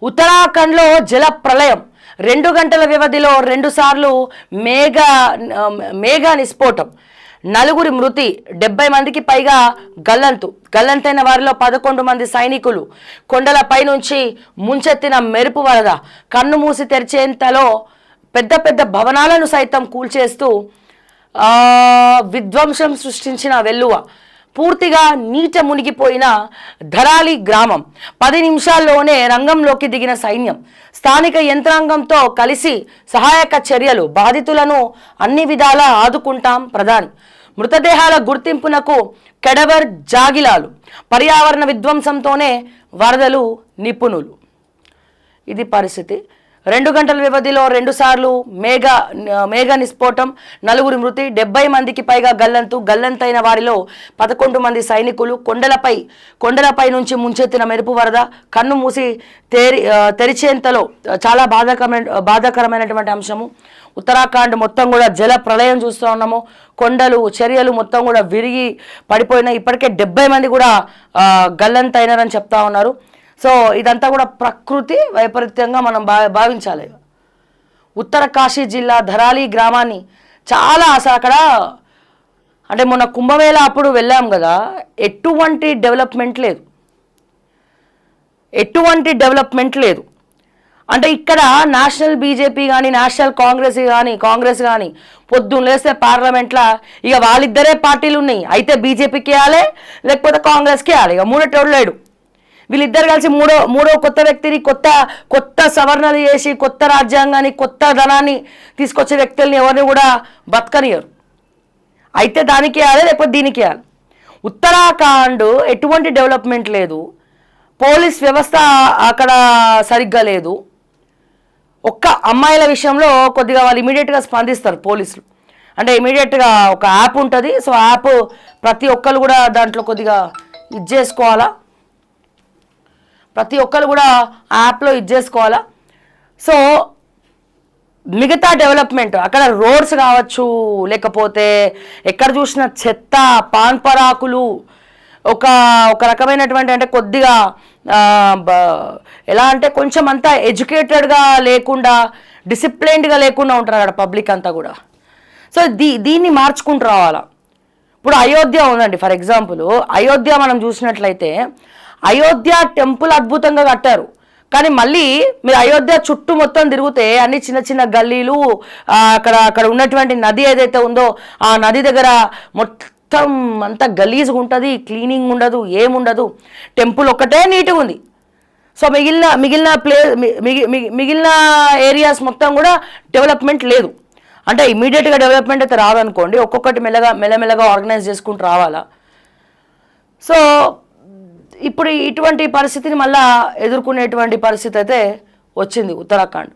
ఉత్తరాఖండ్లో జల ప్రళయం 2 గంటల వ్యవధిలో 2 సార్లు మేఘ నిస్ఫోటం, 4 మృతి, 70 మందికి పైగా గల్లంతైన వారిలో 11 మంది సైనికులు. కొండలపై నుంచి ముంచెత్తిన మెరుపు వరద కన్ను మూసి తెరిచేంతలో పెద్ద పెద్ద భవనాలను సైతం కూల్చేస్తూ విధ్వంసం సృష్టించిన వెల్లువ. పూర్తిగా నీట మునిగిపోయిన ధరాలి గ్రామం. 10 నిమిషాల్లోనే రంగంలోకి దిగిన సైన్యం, స్థానిక యంత్రాంగంతో కలిసి సహాయక చర్యలు. బాధితులను అన్ని విధాలా ఆదుకుంటాం ప్రధాని. మృతదేహాల గుర్తింపునకు కెడవర్ జాగిలాలు. పర్యావరణ విధ్వంసంతోనే వరదలు నిపుణులు. ఇది పరిస్థితి. 2 గంటల వ్యవధిలో 2 సార్లు మేఘ నిస్ఫోటం, 4 మృతి, 70 మందికి పైగా గల్లంతైన వారిలో 11 మంది సైనికులు. కొండలపై నుంచి ముంచెత్తిన మెరుపు వరద కన్ను మూసి తెరిచేంతలో చాలా బాధాకరమైనటువంటి అంశము. ఉత్తరాఖండ్ మొత్తం కూడా జల ప్రళయం చూస్తూ ఉన్నాము. కొండలు చర్యలు మొత్తం కూడా విరిగి పడిపోయినాయి. ఇప్పటికే 70 మంది కూడా గల్లంతైనారని చెప్తా ఉన్నారు. సో ఇదంతా కూడా ప్రకృతి వైపరీత్యంగా మనం భావించాలి. ఉత్తర కాశీ జిల్లా ధరాలి గ్రామాన్ని చాలా అసలు అక్కడ అంటే మొన్న కుంభమేళ అప్పుడు వెళ్ళాం కదా, ఎటువంటి డెవలప్మెంట్ లేదు. అంటే ఇక్కడ నేషనల్ బీజేపీ కానీ నేషనల్ కాంగ్రెస్ కానీ పొద్దున్న లేస్తే పార్లమెంట్లో ఇక వాళ్ళిద్దరే పార్టీలు ఉన్నాయి. అయితే బీజేపీకి వేయాలి, లేకపోతే కాంగ్రెస్కి వేయాలి. ఇక మూడోటోడు లేడు. వీళ్ళిద్దరు కలిసి మూడో కొత్త వ్యక్తిని కొత్త సవరణలు చేసి కొత్త రాజ్యాంగాన్ని కొత్త ధనాన్ని తీసుకొచ్చే వ్యక్తుల్ని ఎవరిని కూడా బతకనియరు. అయితే దానికి వేయాలి, లేకపోతే దీనికి వేయాలి. ఉత్తరాఖండ్ ఎటువంటి డెవలప్మెంట్ లేదు. పోలీస్ వ్యవస్థ అక్కడ సరిగ్గా లేదు. ఒక్క అమ్మాయిల విషయంలో కొద్దిగా వాళ్ళు ఇమీడియట్గా స్పందిస్తారు పోలీసులు. అంటే ఇమీడియట్గా ఒక యాప్ ఉంటుంది. సో యాప్ ప్రతి ఒక్కరు కూడా దాంట్లో కొద్దిగా ఇది చేసుకోవాలా, యాప్లో ఇది చేసుకోవాలా. సో మిగతా డెవలప్మెంట్ అక్కడ రోడ్స్ కావచ్చు, లేకపోతే ఎక్కడ చూసిన చెత్త, పాన్ పరాకులు, ఒక రకమైనటువంటి అంటే కొద్దిగా ఎలా అంటే కొంచెం అంతా ఎడ్యుకేటెడ్గా లేకుండా డిసిప్లైన్డ్గా లేకుండా ఉంటారు అక్కడ పబ్లిక్ అంతా కూడా. సో దీన్ని మార్చుకుంటూ రావాలా. ఇప్పుడు అయోధ్య ఉందండి, ఫర్ ఎగ్జాంపుల్ అయోధ్య మనం చూసినట్లయితే అయోధ్య టెంపుల్ అద్భుతంగా కట్టారు. కానీ మళ్ళీ మీరు అయోధ్య చుట్టూ మొత్తం తిరిగితే అన్ని చిన్న చిన్న గల్లీలు, అక్కడ ఉన్నటువంటి నది ఏదైతే ఉందో ఆ నది దగ్గర మొత్తం అంతా గలీజ్గా ఉంటుంది, క్లీనింగ్ ఉండదు, ఏముండదు. టెంపుల్ ఒక్కటే నీట్గా ఉంది. సో మిగిలిన ఏరియాస్ మొత్తం కూడా డెవలప్మెంట్ లేదు. అంటే ఇమీడియట్గా డెవలప్మెంట్ అయితే రాదనుకోండి, ఒక్కొక్కటి మెల్లమెల్లగా ఆర్గనైజ్ చేసుకుంటూ రావాలా. సో ఇప్పుడు ఇటువంటి పరిస్థితిని మళ్ళా ఎదుర్కొనేటువంటి పరిస్థితి అయితే వచ్చింది ఉత్తరాఖండ్.